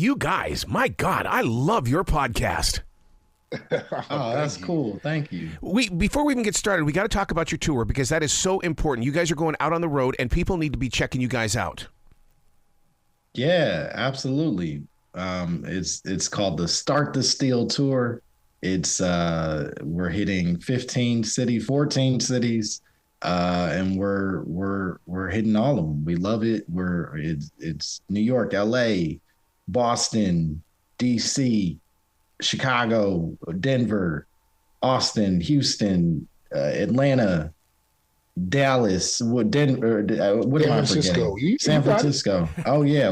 you guys, my God, I love your podcast. Oh, that's cool. Thank you. Before we even get started, we got to talk about your tour because that is so important. You guys are going out on the road, and people need to be checking you guys out. Yeah, absolutely. It's called the Start the Steel Tour. It's we're hitting 14 cities, and we're hitting all of them. We love it. It's New York, LA, Boston, DC, Chicago, Denver, Austin, Houston, Atlanta, Dallas, Denver, what am I forgetting? San Francisco. Oh yeah,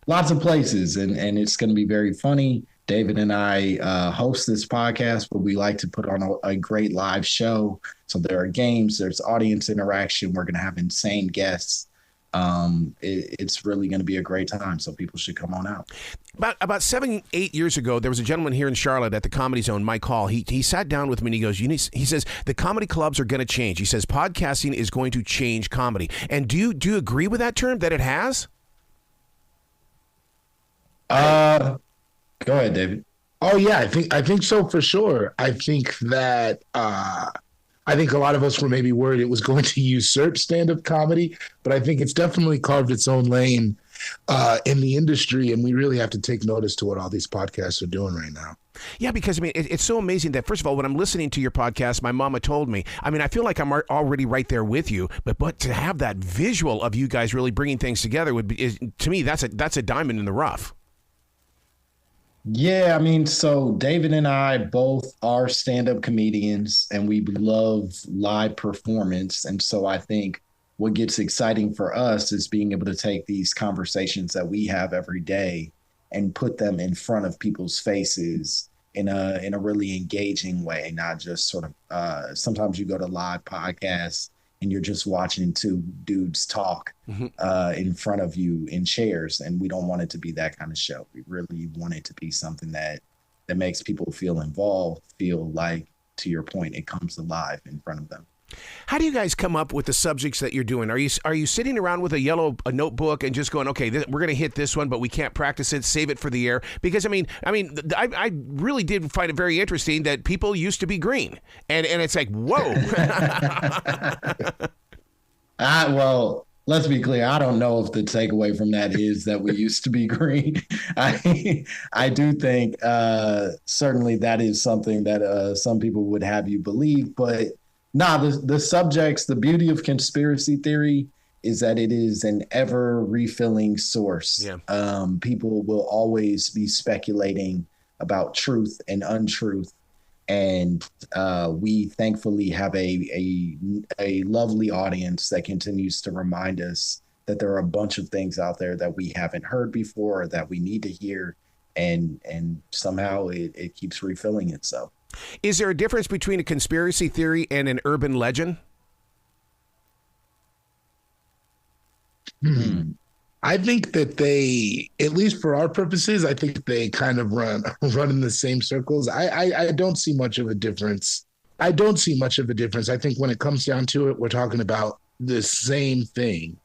lots of places, and it's going to be very funny. David and I host this podcast, but we like to put on a great live show. So there are games, there's audience interaction. We're going to have insane guests. It's really going to be a great time, so people should come on out. About 7-8 years ago, there was a gentleman here in Charlotte at the Comedy Zone, Mike Hall. He sat down with me and he goes, he says, the comedy clubs are going to change. He says, podcasting is going to change comedy. And do you agree with that term, that it has? Go ahead, David. Oh yeah, I think so for sure. I think that I think a lot of us were maybe worried it was going to usurp stand-up comedy, but I think it's definitely carved its own lane in the industry, and we really have to take notice to what all these podcasts are doing right now. Yeah, because I mean, it's so amazing that, first of all, when I'm listening to your podcast, My Momma Told Me, I mean, I feel like I'm already right there with you, but to have that visual of you guys really bringing things together to me, that's a diamond in the rough. Yeah, I mean, so David and I both are stand-up comedians, and we love live performance. And so I think what gets exciting for us is being able to take these conversations that we have every day and put them in front of people's faces in a really engaging way, not just sort of sometimes you go to live podcasts and you're just watching two dudes talk in front of you in chairs. And we don't want it to be that kind of show. We really want it to be something that makes people feel involved, feel like, to your point, it comes alive in front of them. How do you guys come up with the subjects that you're doing? Are you sitting around with a notebook and just going, okay, we're going to hit this one, but we can't practice it, save it for the air? Because I really did find it very interesting that people used to be green, and it's like, whoa. Well, let's be clear. I don't know if the takeaway from that is that we used to be green. I do think certainly that is something that some people would have you believe, but the subjects, the beauty of conspiracy theory is that it is an ever refilling source. Yeah. People will always be speculating about truth and untruth. And we thankfully have a lovely audience that continues to remind us that there are a bunch of things out there that we haven't heard before, that we need to hear. And somehow it keeps refilling itself. Is there a difference between a conspiracy theory and an urban legend? I think that they, at least for our purposes, I think they kind of run in the same circles. I don't see much of a difference. I think when it comes down to it, we're talking about the same thing,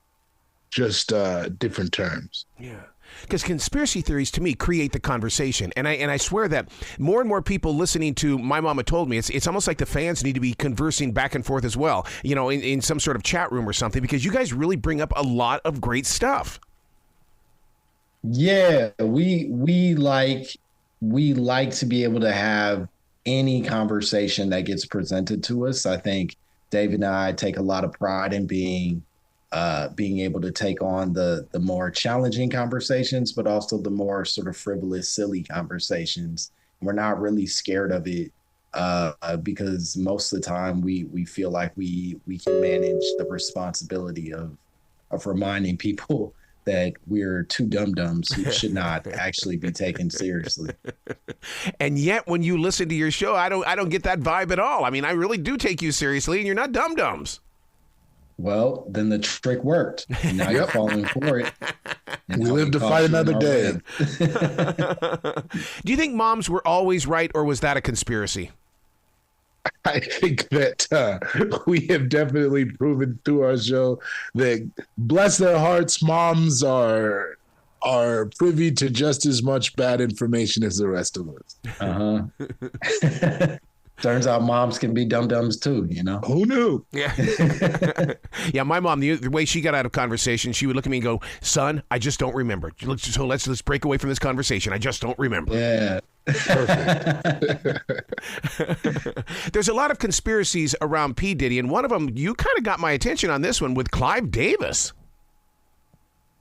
just different terms. Yeah. Because conspiracy theories, to me, create the conversation. And I swear that more and more people listening to My Momma Told Me, it's almost like the fans need to be conversing back and forth as well, in some sort of chat room or something, because you guys really bring up a lot of great stuff. Yeah, we like to be able to have any conversation that gets presented to us. I think David and I take a lot of pride in being able to take on the more challenging conversations, but also the more sort of frivolous, silly conversations. We're not really scared of it because most of the time we feel like we can manage the responsibility of reminding people that we're two dum-dums who should not actually be taken seriously. And yet when you listen to your show, I don't get that vibe at all. I mean, I really do take you seriously, and you're not dum-dums. Well, then the trick worked. And now you're falling for it. And we live to fight another day. Do you think moms were always right, or was that a conspiracy? I think that we have definitely proven through our show that, bless their hearts, moms are are privy to just as much bad information as the rest of us. Turns out moms can be dum-dums too, you know? Who knew? Yeah. Yeah, my mom, the way she got out of conversation, she would look at me and go, "Son, I just don't remember. Let's break away from this conversation. I just don't remember." Yeah. There's a lot of conspiracies around P. Diddy, and one of them, you kind of got my attention on this one with Clive Davis.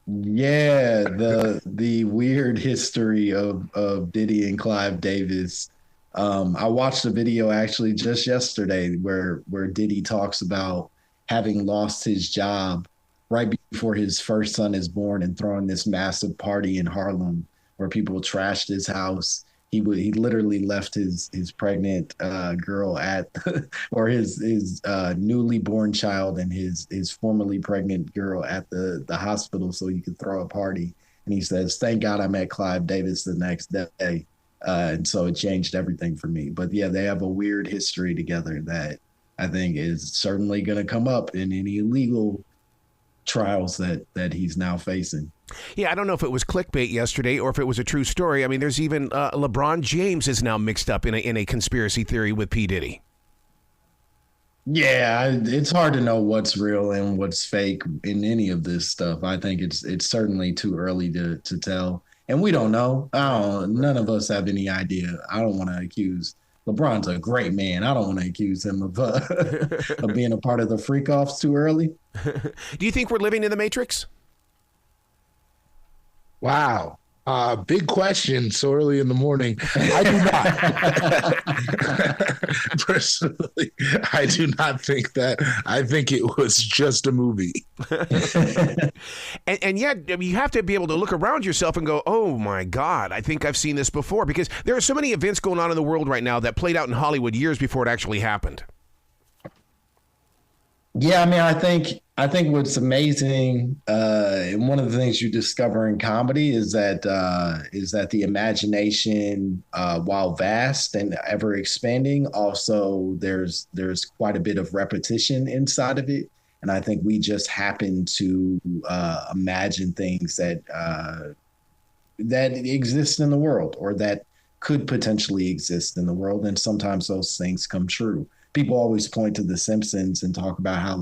Yeah, the weird history of Diddy and Clive Davis. I watched a video actually just yesterday where Diddy talks about having lost his job right before his first son is born and throwing this massive party in Harlem where people trashed his house. He literally left his pregnant girl at or his newly born child and his formerly pregnant girl at the hospital so he could throw a party. And he says, "Thank God I met Clive Davis the next day." And so it changed everything for me. But yeah, they have a weird history together that I think is certainly going to come up in any legal trials that he's now facing. Yeah, I don't know if it was clickbait yesterday or if it was a true story. I mean, there's even LeBron James is now mixed up in a conspiracy theory with P. Diddy. Yeah, it's hard to know what's real and what's fake in any of this stuff. I think it's certainly too early to tell. And we don't know. None of us have any idea. I don't want to accuse LeBron's a great man. I don't want to accuse him of of being a part of the freak offs too early. Do you think we're living in the Matrix? Wow. Big question so early in the morning. I do not. Personally, I do not think that. I think it was just a movie. And yet, I mean, you have to be able to look around yourself and go, "Oh my God, I think I've seen this before." Because there are so many events going on in the world right now that played out in Hollywood years before it actually happened. Yeah, I mean, I think what's amazing, and one of the things you discover in comedy is that the imagination, while vast and ever expanding, also there's quite a bit of repetition inside of it, and I think we just happen to imagine things that exist in the world or that could potentially exist in the world, and sometimes those things come true. People always point to The Simpsons and talk about how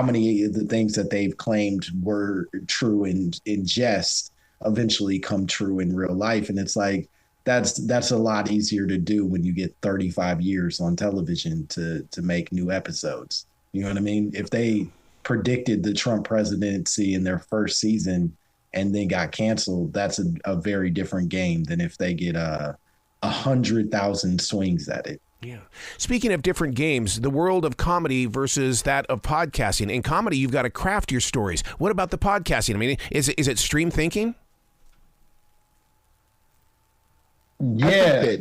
many of the things that they've claimed were true in jest eventually come true in real life. And it's like, that's a lot easier to do when you get 35 years on television to make new episodes. You know what I mean? If they predicted the Trump presidency in their first season and then got canceled, that's a very different game than if they get 100,000 swings at it. Yeah. Speaking of different games, the world of comedy versus that of podcasting. In comedy, you've got to craft your stories. What about the podcasting? I mean, is it stream thinking? Yeah.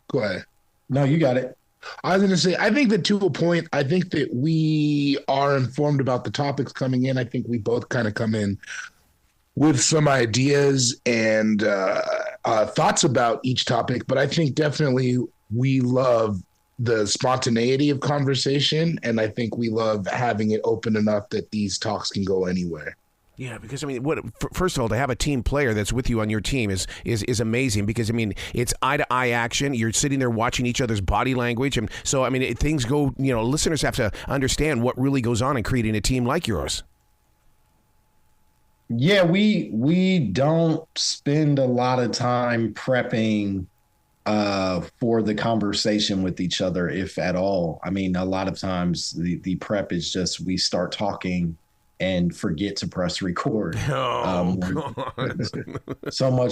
Go ahead. No, you got it. I was going to say, I think that to a point, I think that we are informed about the topics coming in. I think we both kind of come in with some ideas and thoughts about each topic. But I think definitely we love the spontaneity of conversation, and I think we love having it open enough that these talks can go anywhere. Yeah, because I mean, first of all, to have a team player that's with you on your team is amazing. Because I mean, it's eye to eye action. You're sitting there watching each other's body language, and so I mean, things go. You know, listeners have to understand what really goes on in creating a team like yours. Yeah, we don't spend a lot of time prepping for the conversation with each other, if at all. I mean, a lot of times the prep is just we start talking and forget to press record. Oh, God. So many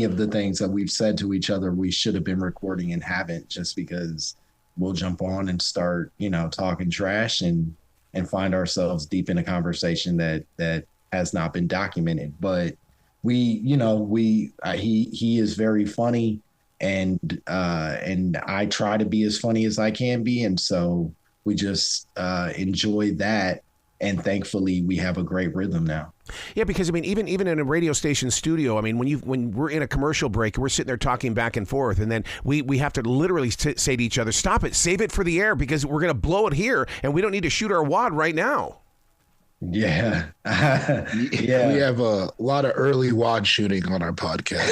of the things that we've said to each other we should have been recording and haven't, just because we'll jump on and start, talking trash and find ourselves deep in a conversation that has not been documented. But he is very funny, and I try to be as funny as I can be, and so we just enjoy that, and thankfully we have a great rhythm now. Yeah, because I mean, even in a radio station studio, I mean, when we're in a commercial break, we're sitting there talking back and forth, and then we have to literally say to each other, "Stop it, save it for the air, because we're going to blow it here, and we don't need to shoot our wad right now." Yeah. We Yeah. have a lot of early wad shooting on our podcast.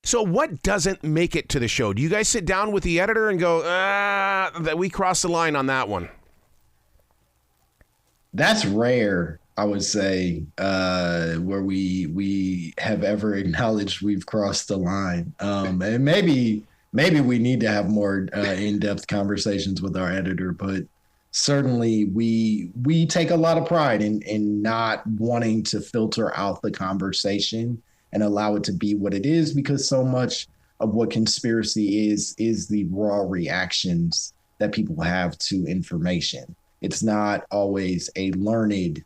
So what doesn't make it to the show? Do you guys sit down with the editor and go, that we crossed the line on that one? That's rare, I would say, where we have ever acknowledged we've crossed the line. And maybe we need to have more in-depth conversations with our editor, but certainly we take a lot of pride in not wanting to filter out the conversation and allow it to be what it is, because so much of what conspiracy is the raw reactions that people have to information. It's not always a learned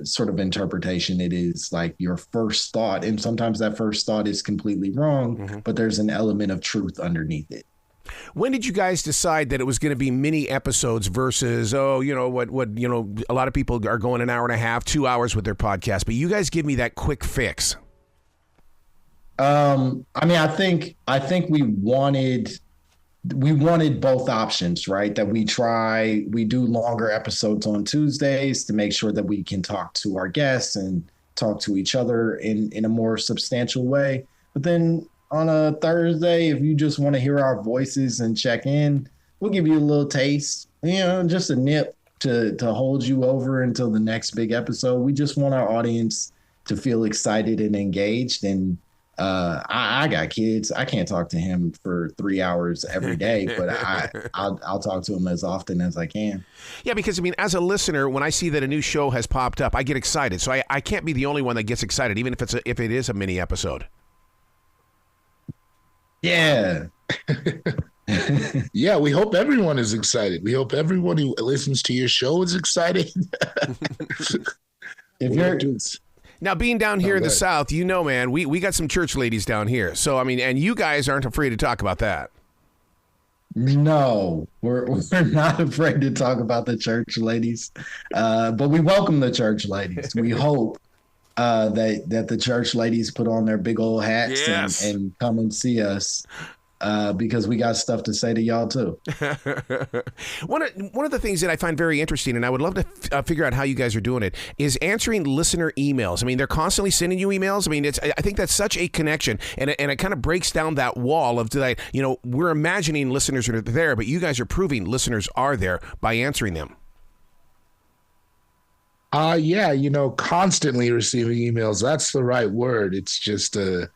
sort of interpretation. It is like your first thought, and sometimes that first thought is completely wrong, but there's an element of truth underneath it. When did you guys decide that it was going to be mini episodes versus, a lot of people are going an hour and a half, 2 hours with their podcast, but you guys give me that quick fix? I think we wanted both options, right? That we do longer episodes on Tuesdays to make sure that we can talk to our guests and talk to each other in a more substantial way. But then on a Thursday, if you just want to hear our voices and check in, we'll give you a little taste, just a nip to hold you over until the next big episode. We just want our audience to feel excited and engaged. And I got kids. I can't talk to him for 3 hours every day, but I'll talk to him as often as I can. Yeah, because as a listener, when I see that a new show has popped up, I get excited. So I can't be the only one that gets excited, even if it is a mini episode. Yeah. Yeah, we hope everyone is excited. We hope everyone who listens to your show is excited. Now, being down here in the South, man, we got some church ladies down here. So, and you guys aren't afraid to talk about that. No, we're not afraid to talk about the church ladies, but we welcome the church ladies. We hope that the church ladies put on their big old hats and come and see us. Because we got stuff to say to y'all too. One of the things that I find very interesting, and I would love to figure out how you guys are doing it, is answering listener emails. They're constantly sending you emails. I think that's such a connection, and it kind of breaks down that wall of that. We're imagining listeners are there, but you guys are proving listeners are there by answering them. Constantly receiving emails. That's the right word. It's just a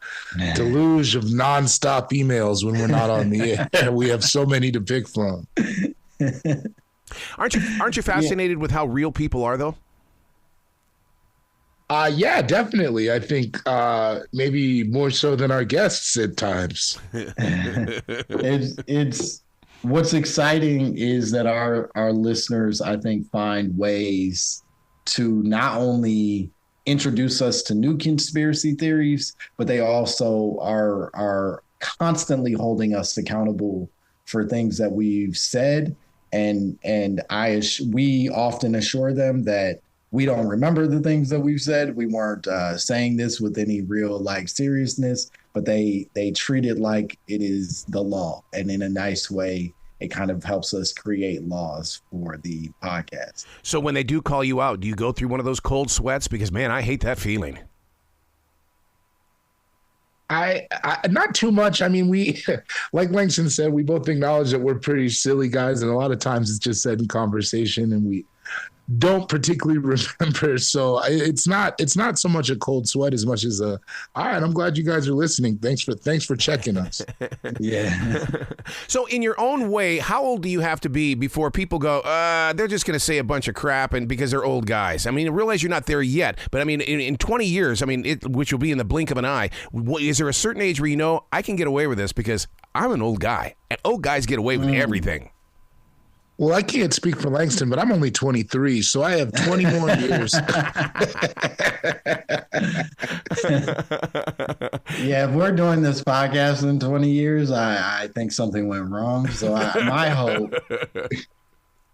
deluge of nonstop emails when we're not on the air. We have so many to pick from. Aren't you fascinated with how real people are, though? Yeah, definitely. I think maybe more so than our guests at times. It's what's exciting is that our listeners, I think, find ways to not only introduce us to new conspiracy theories, but they also are constantly holding us accountable for things that we've said. And we often assure them that we don't remember the things that we've said. We weren't saying this with any real seriousness, but they treat it like it is the law. And in a nice way, it kind of helps us create laws for the podcast. So when they do call you out, do you go through one of those cold sweats? Because, man, I hate that feeling. I not too much. We, like Langston said, we both acknowledge that we're pretty silly guys, and a lot of times it's just said in conversation, and we don't particularly remember. So it's not so much a cold sweat as much as all right, I'm glad you guys are listening. Thanks for checking us. Yeah. So in your own way, how old do you have to be before people go, they're just going to say a bunch of crap and because they're old guys? Realize you're not there yet, but in 20 years, which will be in the blink of an eye, is there a certain age where I can get away with this because I'm an old guy and old guys get away with everything? Well, I can't speak for Langston, but I'm only 23, so I have 20 more years. Yeah, if we're doing this podcast in 20 years, I think something went wrong. So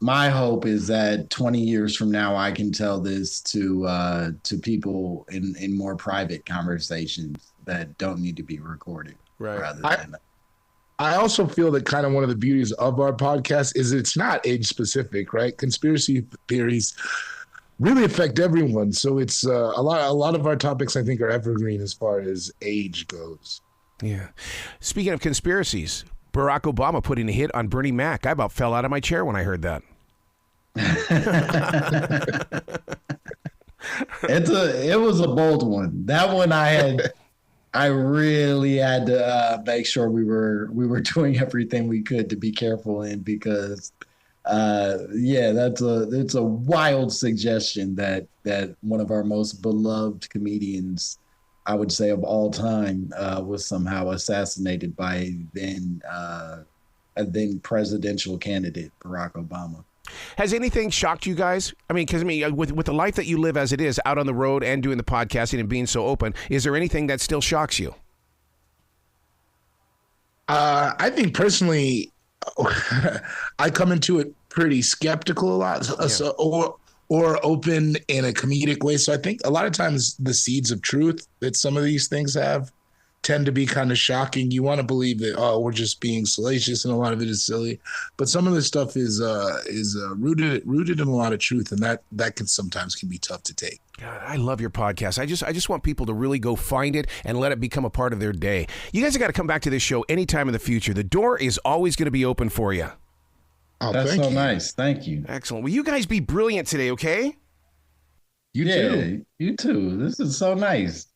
my hope is that 20 years from now, I can tell this to people in more private conversations that don't need to be recorded. Right. I also feel that kind of one of the beauties of our podcast is it's not age specific, right? Conspiracy theories really affect everyone. So it's a lot of our topics, I think, are evergreen as far as age goes. Yeah. Speaking of conspiracies, Barack Obama putting a hit on Bernie Mac. I about fell out of my chair when I heard that. It was a bold one. That one I really had to make sure we were doing everything we could to be careful in, because it's a wild suggestion that one of our most beloved comedians, I would say of all time, was somehow assassinated by a then presidential candidate Barack Obama. Has anything shocked you guys? I mean, because with the life that you live as it is, out on the road and doing the podcasting and being so open, is there anything that still shocks you? I think personally, I come into it pretty skeptical a lot, or open in a comedic way. So I think a lot of times the seeds of truth that some of these things have tend to be kind of shocking. You want to believe that, we're just being salacious, and a lot of it is silly, but some of this stuff is rooted in a lot of truth, and that can sometimes be tough to take. God, I love your podcast. I just want people to really go find it and let it become a part of their day. You guys have got to come back to this show anytime in the future. The door is always going to be open for you. Oh, that's so nice. Thank you. Excellent. Will you guys be brilliant today, okay? You too. This is so nice.